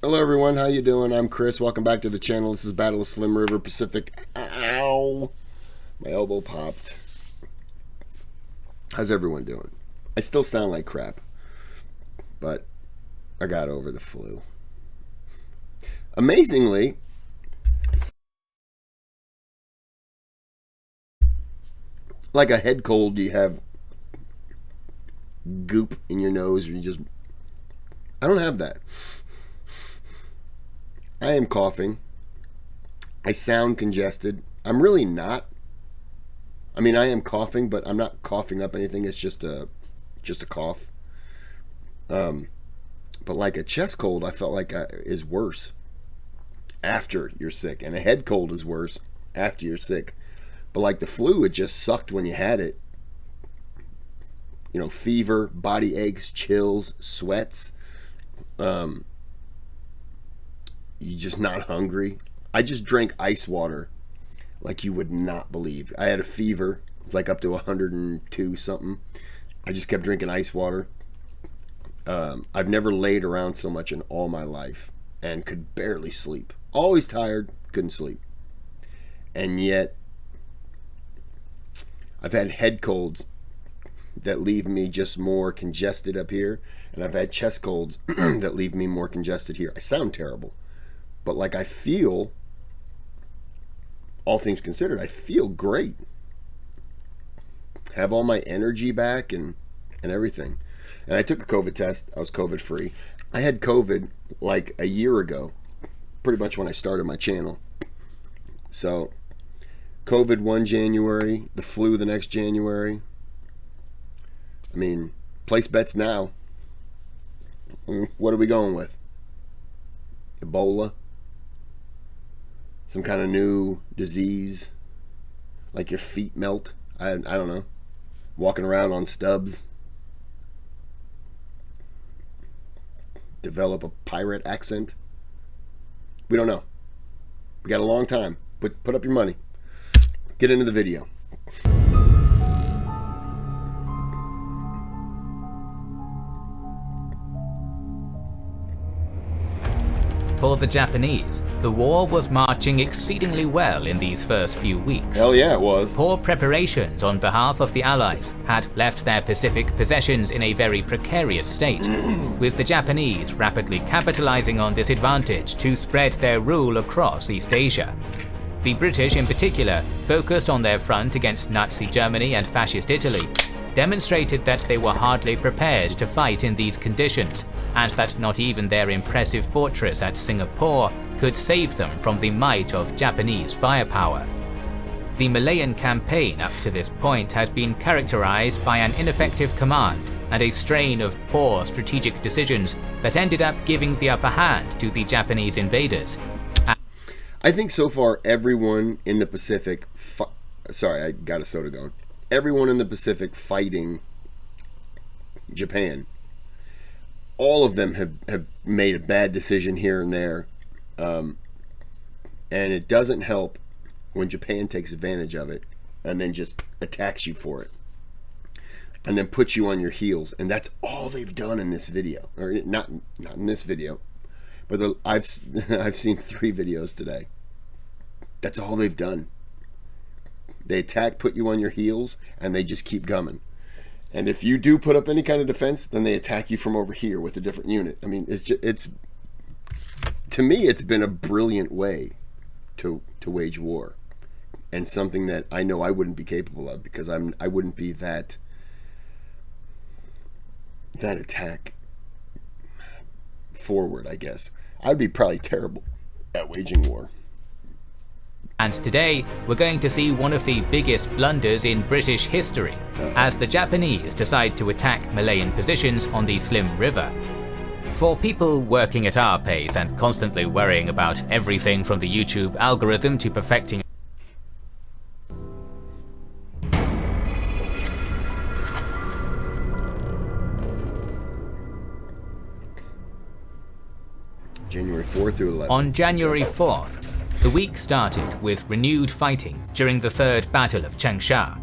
Hello everyone, how you doing? I'm Kris. Welcome back to the channel. This is Battle of Slim River Pacific. Ow! My elbow popped. How's everyone doing? I still sound like crap, but I got over the flu. Amazingly, like a head cold, you have goop in your nose, or you just... I don't have that. I am coughing. I sound congested. I'm really not. I mean, I am coughing, but I'm not coughing up anything. It's just a cough. But like a chest cold, I felt like is worse after you're sick, and a head cold is worse after you're sick. But like the flu, it just sucked when you had it. You know, fever, body aches, chills, sweats. You're just not hungry. I just drank ice water like you would not believe. I had a fever. It's like up to 102 something. I just kept drinking ice water. I've never laid around so much in all my life and could barely sleep. Always tired, couldn't sleep. And yet, I've had head colds that leave me just more congested up here, and I've had chest colds that leave me more congested here. I sound terrible, but like I feel, all things considered, I feel great. Have all my energy back and everything. And I took a COVID test. I was COVID free. I had COVID like a year ago, pretty much when I started my channel. So COVID one January, the flu the next January. I mean, place bets now. What are we going with? Ebola? Some kind of new disease? Like your feet melt? I don't know. Walking around on stubs? Develop a pirate accent? We don't know. We got a long time. Put up your money. Get into the video. For the Japanese, the war was marching exceedingly well in these first few weeks. Hell yeah, it was. Poor preparations on behalf of the Allies had left their Pacific possessions in a very precarious state, with the Japanese rapidly capitalizing on this advantage to spread their rule across East Asia. The British in particular, focused on their front against Nazi Germany and Fascist Italy, demonstrated that they were hardly prepared to fight in these conditions, and that not even their impressive fortress at Singapore could save them from the might of Japanese firepower. The Malayan campaign up to this point had been characterized by an ineffective command and a strain of poor strategic decisions that ended up giving the upper hand to the Japanese invaders. I think so far everyone in the Pacific... Sorry, I got a soda going. Everyone in the Pacific fighting Japan, all of them have made a bad decision here and there, and it doesn't help when Japan takes advantage of it and then just attacks you for it and then puts you on your heels. And that's all they've done in this video, or not in this video, but I've seen 3 videos today. That's all they've done. They attack, put you on your heels, and they just keep coming. And if you do put up any kind of defense, then they attack you from over here with a different unit. I mean, it's to me, it's been a brilliant way to wage war, and something that I know I wouldn't be capable of, because I wouldn't be that attack forward, I guess. I'd be probably terrible at waging war. And today, we're going to see one of the biggest blunders in British history, as the Japanese decide to attack Malayan positions on the Slim River. For people working at our pace and constantly worrying about everything from the YouTube algorithm to perfecting January 4th through 11th. On January 4th, the week started with renewed fighting during the Third Battle of Changsha.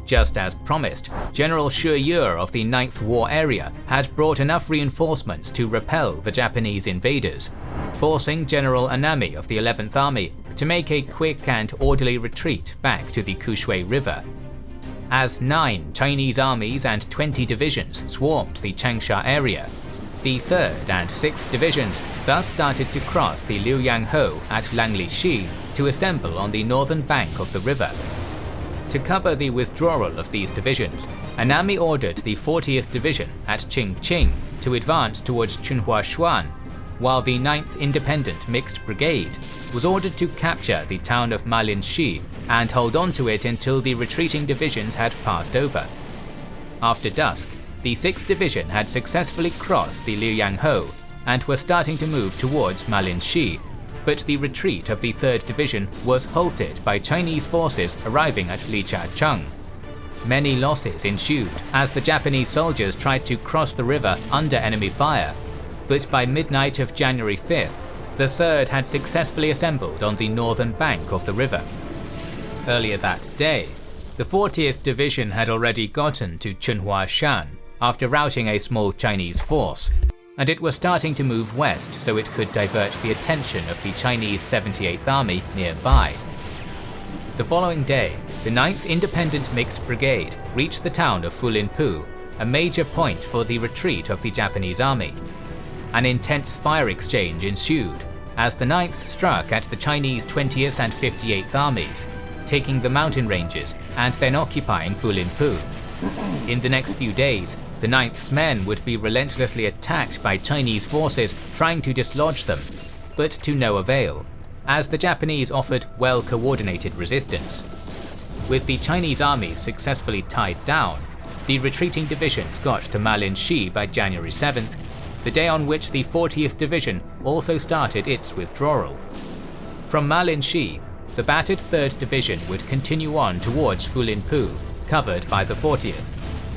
Just as promised, General Shuyur of the 9th War Area had brought enough reinforcements to repel the Japanese invaders, forcing General Anami of the 11th Army to make a quick and orderly retreat back to the Kushui River. As 9 Chinese armies and 20 divisions swarmed the Changsha area, the 3rd and 6th divisions thus started to cross the Liuyanghe at Langlishi to assemble on the northern bank of the river. To cover the withdrawal of these divisions, Anami ordered the 40th Division at Qingqing to advance towards Chunhuashuan, while the 9th Independent Mixed Brigade was ordered to capture the town of Malinshi and hold on to it until the retreating divisions had passed over. After dusk, the 6th Division had successfully crossed the Liuyanghe and were starting to move towards Malinshi, but the retreat of the 3rd Division was halted by Chinese forces arriving at Lijiacheng. Many losses ensued as the Japanese soldiers tried to cross the river under enemy fire, but by midnight of January 5th, the 3rd had successfully assembled on the northern bank of the river. Earlier that day, the 40th Division had already gotten to Chunhuashan after routing a small Chinese force, and it was starting to move west so it could divert the attention of the Chinese 78th Army nearby. The following day, the 9th Independent Mixed Brigade reached the town of Fulinpu, a major point for the retreat of the Japanese army. An intense fire exchange ensued as the 9th struck at the Chinese 20th and 58th Armies, taking the mountain ranges and then occupying Fulinpu. In the next few days, the 9th's men would be relentlessly attacked by Chinese forces trying to dislodge them, but to no avail, as the Japanese offered well-coordinated resistance. With the Chinese armies successfully tied down, the retreating divisions got to Malinshi by January 7th, the day on which the 40th Division also started its withdrawal. From Malinshi, the battered 3rd Division would continue on towards Fulinpu, covered by the 40th,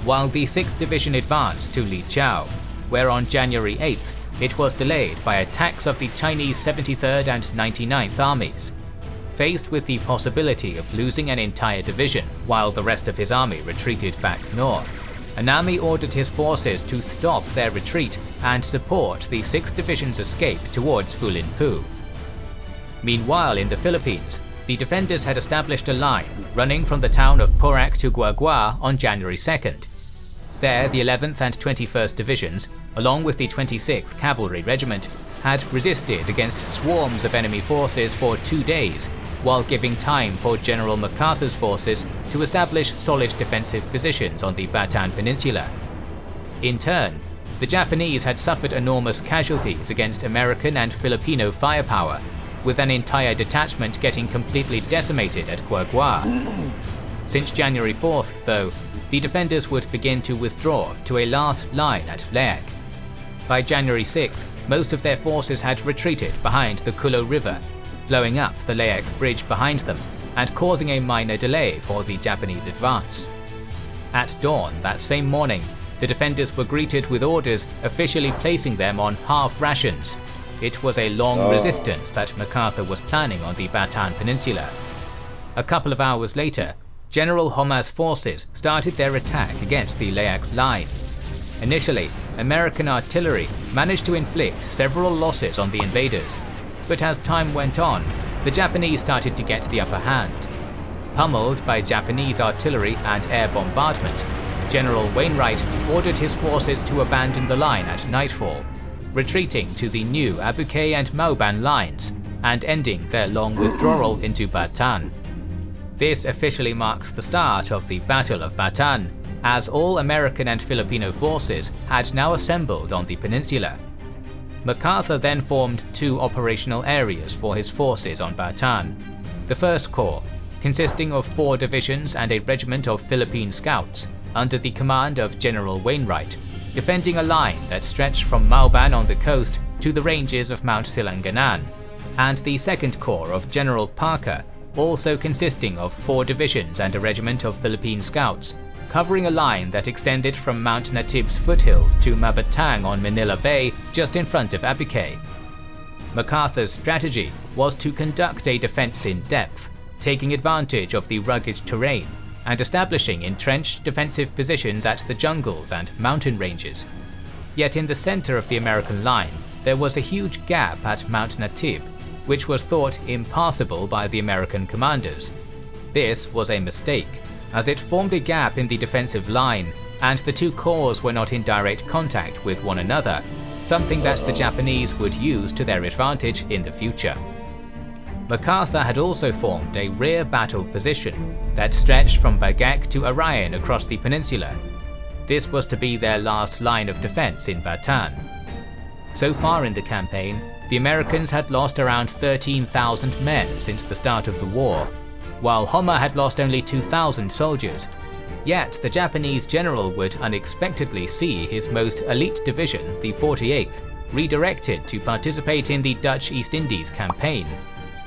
while the 6th Division advanced to Liqiao, where on January 8th it was delayed by attacks of the Chinese 73rd and 99th Armies. Faced with the possibility of losing an entire division while the rest of his army retreated back north, Anami ordered his forces to stop their retreat and support the 6th Division's escape towards Fulinpu. Meanwhile, in the Philippines, the defenders had established a line running from the town of Porac to Guagua on January 2nd. There, the 11th and 21st Divisions, along with the 26th Cavalry Regiment, had resisted against swarms of enemy forces for 2 days, while giving time for General MacArthur's forces to establish solid defensive positions on the Bataan Peninsula. In turn, the Japanese had suffered enormous casualties against American and Filipino firepower, with an entire detachment getting completely decimated at Guagua. Since January 4th, though, the defenders would begin to withdraw to a last line at Leac. By January 6th, most of their forces had retreated behind the Kulo River, blowing up the Leac Bridge behind them and causing a minor delay for the Japanese advance. At dawn that same morning, the defenders were greeted with orders officially placing them on half rations. It was a long resistance that MacArthur was planning on the Bataan Peninsula. A couple of hours later, General Homa's forces started their attack against the Leac line. Initially, American artillery managed to inflict several losses on the invaders, but as time went on, the Japanese started to get the upper hand. Pummeled by Japanese artillery and air bombardment, General Wainwright ordered his forces to abandon the line at nightfall, retreating to the new Abuke and Mauban lines and ending their long withdrawal into Bataan. This officially marks the start of the Battle of Bataan, as all American and Filipino forces had now assembled on the peninsula. MacArthur then formed 2 operational areas for his forces on Bataan. The 1st Corps, consisting of 4 divisions and a regiment of Philippine Scouts, under the command of General Wainwright, defending a line that stretched from Mauban on the coast to the ranges of Mount Silanganan, and the 2nd Corps of General Parker, also consisting of 4 divisions and a regiment of Philippine Scouts, covering a line that extended from Mount Natib's foothills to Mabatang on Manila Bay just in front of Abuque. MacArthur's strategy was to conduct a defense in depth, taking advantage of the rugged terrain, and establishing entrenched defensive positions at the jungles and mountain ranges. Yet in the center of the American line, there was a huge gap at Mount Natib, which was thought impassable by the American commanders. This was a mistake, as it formed a gap in the defensive line and the two corps were not in direct contact with one another, something that the Japanese would use to their advantage in the future. MacArthur had also formed a rear battle position that stretched from Bagek to Orion across the peninsula. This was to be their last line of defense in Bataan. So far in the campaign, the Americans had lost around 13,000 men since the start of the war, while Homer had lost only 2,000 soldiers. Yet the Japanese general would unexpectedly see his most elite division, the 48th, redirected to participate in the Dutch East Indies campaign,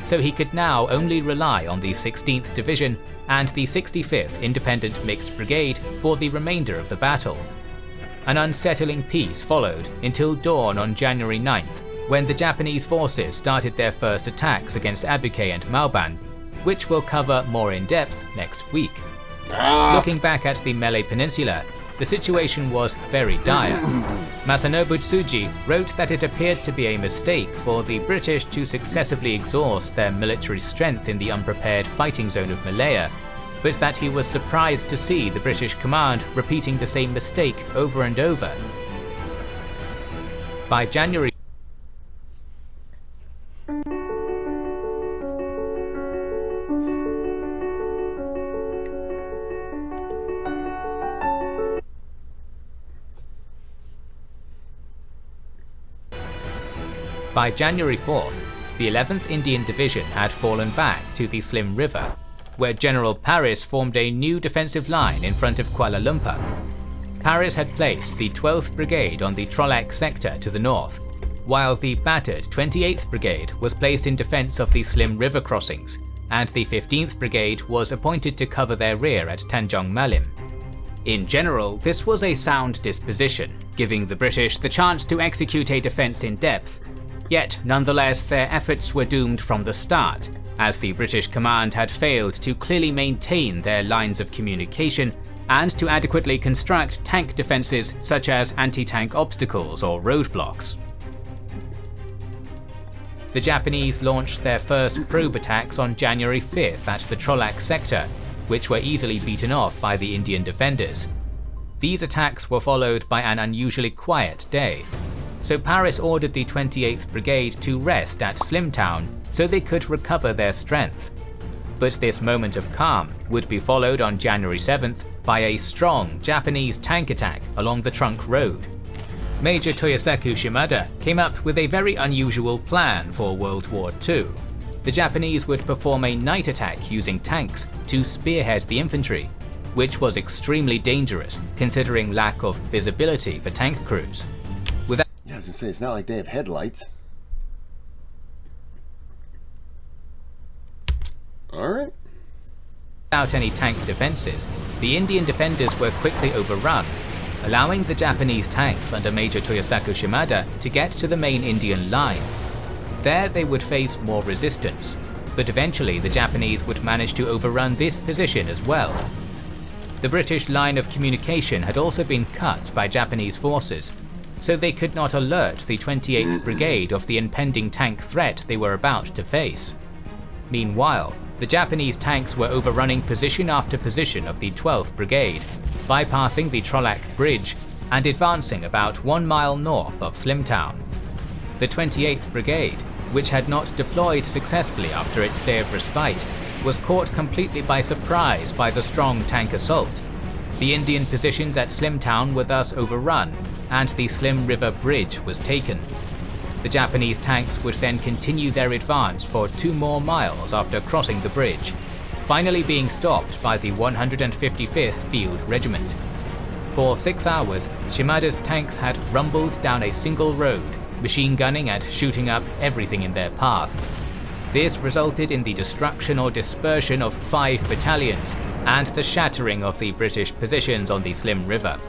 so he could now only rely on the 16th Division and the 65th Independent Mixed Brigade for the remainder of the battle. An unsettling peace followed until dawn on January 9th, when the Japanese forces started their first attacks against Abuke and Mauban, which we'll cover more in depth next week. Looking back at the Malay Peninsula, the situation was very dire. Masanobu Tsuji wrote that it appeared to be a mistake for the British to successively exhaust their military strength in the unprepared fighting zone of Malaya, but that he was surprised to see the British command repeating the same mistake over and over. By January By January 4th, the 11th Indian Division had fallen back to the Slim River, where General Paris formed a new defensive line in front of Kuala Lumpur. Paris had placed the 12th Brigade on the Trolac sector to the north, while the battered 28th Brigade was placed in defense of the Slim River crossings, and the 15th Brigade was appointed to cover their rear at Tanjung Malim. In general, this was a sound disposition, giving the British the chance to execute a defense in depth. Yet, nonetheless, their efforts were doomed from the start, as the British command had failed to clearly maintain their lines of communication and to adequately construct tank defences such as anti-tank obstacles or roadblocks. The Japanese launched their first probe attacks on January 5th at the Trolac sector, which were easily beaten off by the Indian defenders. These attacks were followed by an unusually quiet day, so Paris ordered the 28th Brigade to rest at Slimtown so they could recover their strength. But this moment of calm would be followed on January 7th by a strong Japanese tank attack along the Trunk Road. Major Toyosaku Shimada came up with a very unusual plan for World War II. The Japanese would perform a night attack using tanks to spearhead the infantry, which was extremely dangerous considering lack of visibility for tank crews. I was gonna say, it's not like they have headlights. Alright. Without any tank defences, the Indian defenders were quickly overrun, allowing the Japanese tanks under Major Toyosaku Shimada to get to the main Indian line. There they would face more resistance, but eventually the Japanese would manage to overrun this position as well. The British line of communication had also been cut by Japanese forces, so they could not alert the 28th Brigade of the impending tank threat they were about to face. Meanwhile, the Japanese tanks were overrunning position after position of the 12th Brigade, bypassing the Trolac Bridge and advancing about 1 mile north of Slimtown. The 28th Brigade, which had not deployed successfully after its day of respite, was caught completely by surprise by the strong tank assault. The Indian positions at Slimtown were thus overrun, and the Slim River Bridge was taken. The Japanese tanks would then continue their advance for 2 more miles after crossing the bridge, finally being stopped by the 155th Field Regiment. For 6 hours, Shimada's tanks had rumbled down a single road, machine gunning and shooting up everything in their path. This resulted in the destruction or dispersion of 5 battalions and the shattering of the British positions on the Slim River.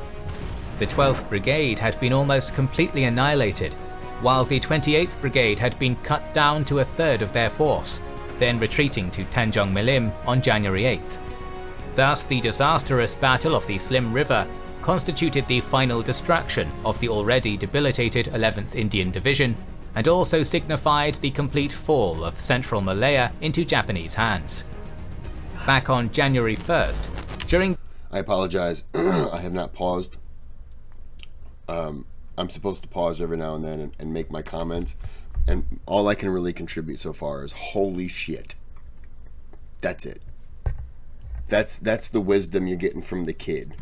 The 12th Brigade had been almost completely annihilated, while the 28th Brigade had been cut down to 1/3 of their force, then retreating to Tanjung Malim on January 8th. Thus, the disastrous Battle of the Slim River constituted the final destruction of the already debilitated 11th Indian Division, and also signified the complete fall of central Malaya into Japanese hands. Back on January 1st, during... I apologize, I have not paused. I'm supposed to pause every now and then and make my comments, and all I can really contribute so far is holy shit. That's it. That's the wisdom you're getting from the kid.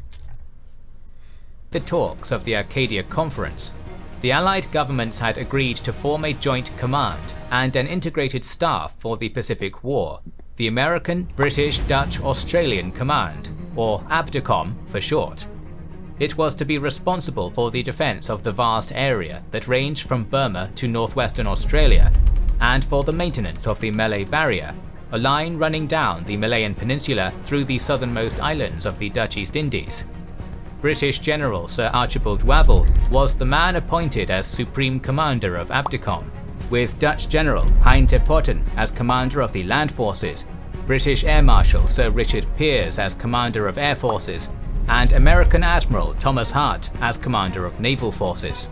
The talks of the Arcadia Conference, the Allied governments had agreed to form a joint command and an integrated staff for the Pacific War, the American, British, Dutch, Australian Command, or ABDICOM for short. It was to be responsible for the defence of the vast area that ranged from Burma to northwestern Australia, and for the maintenance of the Malay Barrier, a line running down the Malayan Peninsula through the southernmost islands of the Dutch East Indies. British General Sir Archibald Wavell was the man appointed as Supreme Commander of ABDICOM, with Dutch General Hein te Putten as Commander of the Land Forces, British Air Marshal Sir Richard Pearse as Commander of Air Forces, and American Admiral Thomas Hart as Commander of Naval Forces.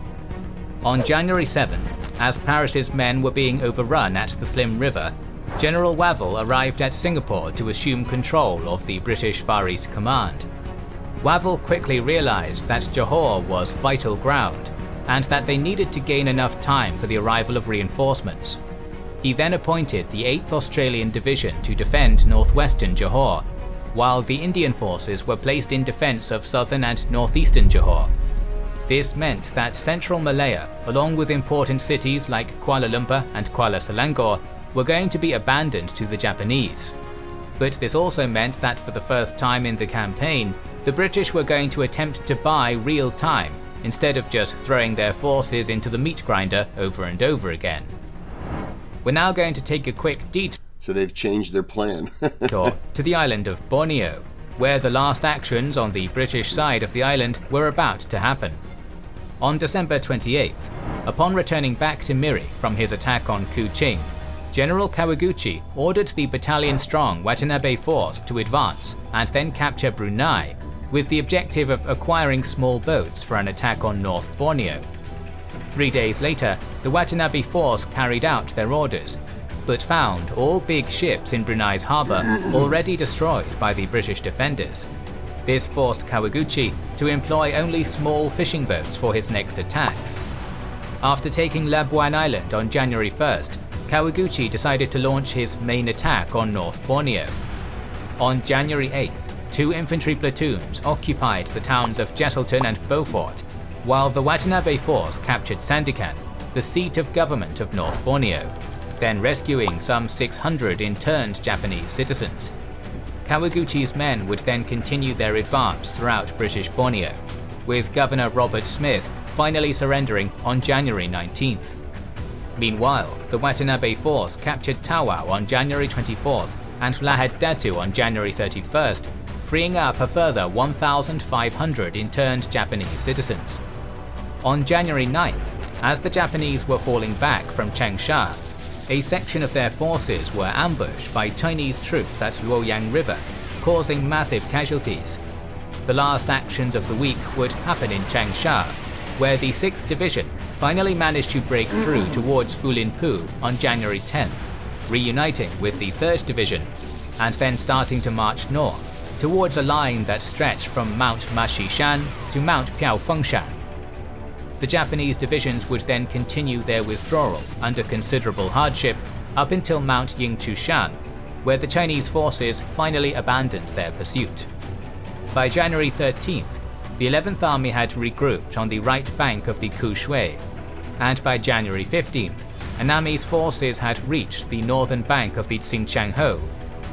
On January 7th, as Paris's men were being overrun at the Slim River, General Wavell arrived at Singapore to assume control of the British Far East Command. Wavell quickly realised that Johore was vital ground, and that they needed to gain enough time for the arrival of reinforcements. He then appointed the 8th Australian Division to defend northwestern Johore, while the Indian forces were placed in defence of southern and northeastern Johore. This meant that central Malaya, along with important cities like Kuala Lumpur and Kuala Selangor, were going to be abandoned to the Japanese. But this also meant that for the first time in the campaign, the British were going to attempt to buy real time, instead of just throwing their forces into the meat grinder over and over again. We're now going to take a quick detour. So they've changed their plan. To the island of Borneo, where the last actions on the British side of the island were about to happen. On December 28th, upon returning back to Miri from his attack on Kuching, General Kawaguchi ordered the battalion-strong Watanabe force to advance and then capture Brunei, with the objective of acquiring small boats for an attack on North Borneo. 3 days later, the Watanabe force carried out their orders, but found all big ships in Brunei's harbour already destroyed by the British defenders. This forced Kawaguchi to employ only small fishing boats for his next attacks. After taking Labuan Island on January 1st, Kawaguchi decided to launch his main attack on North Borneo. On January 8th, 2 infantry platoons occupied the towns of Jesselton and Beaufort, while the Watanabe force captured Sandakan, the seat of government of North Borneo, then rescuing some 600 interned Japanese citizens. Kawaguchi's men would then continue their advance throughout British Borneo, with Governor Robert Smith finally surrendering on January 19th. Meanwhile, the Watanabe force captured Tawau on January 24th and Lahad Datu on January 31st, freeing up a further 1,500 interned Japanese citizens. On January 9th, as the Japanese were falling back from Changsha, a section of their forces were ambushed by Chinese troops at Luoyang River, causing massive casualties. The last actions of the week would happen in Changsha, where the 6th Division finally managed to break through towards Fulinpu on January 10th, reuniting with the 3rd Division, and then starting to march north towards a line that stretched from Mount Mashishan to Mount Piaofengshan. The Japanese divisions would then continue their withdrawal under considerable hardship up until Mount Yingchushan, where the Chinese forces finally abandoned their pursuit. By January 13th, the 11th Army had regrouped on the right bank of the Kushui, and by January 15th, Anami's forces had reached the northern bank of the Xinjiangho,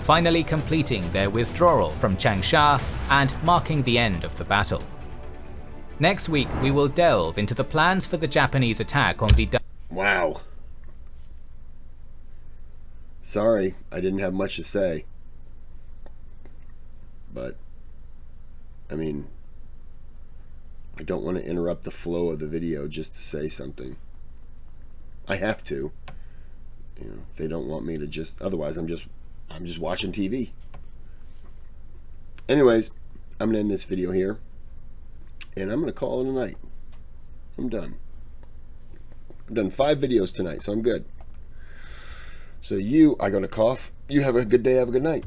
finally completing their withdrawal from Changsha and marking the end of the battle. Next week, we will delve into the plans for the Japanese attack on the... Wow. Sorry, I didn't have much to say. But, I mean, I don't want to interrupt the flow of the video just to say something. I have to. You know, they don't want me to just... Otherwise, I'm just watching TV. Anyways, I'm going to end this video here. And I'm going to call it a night. I'm done. I've done 5 videos tonight, so I'm good. So I got a cough. You have a good day, have a good night.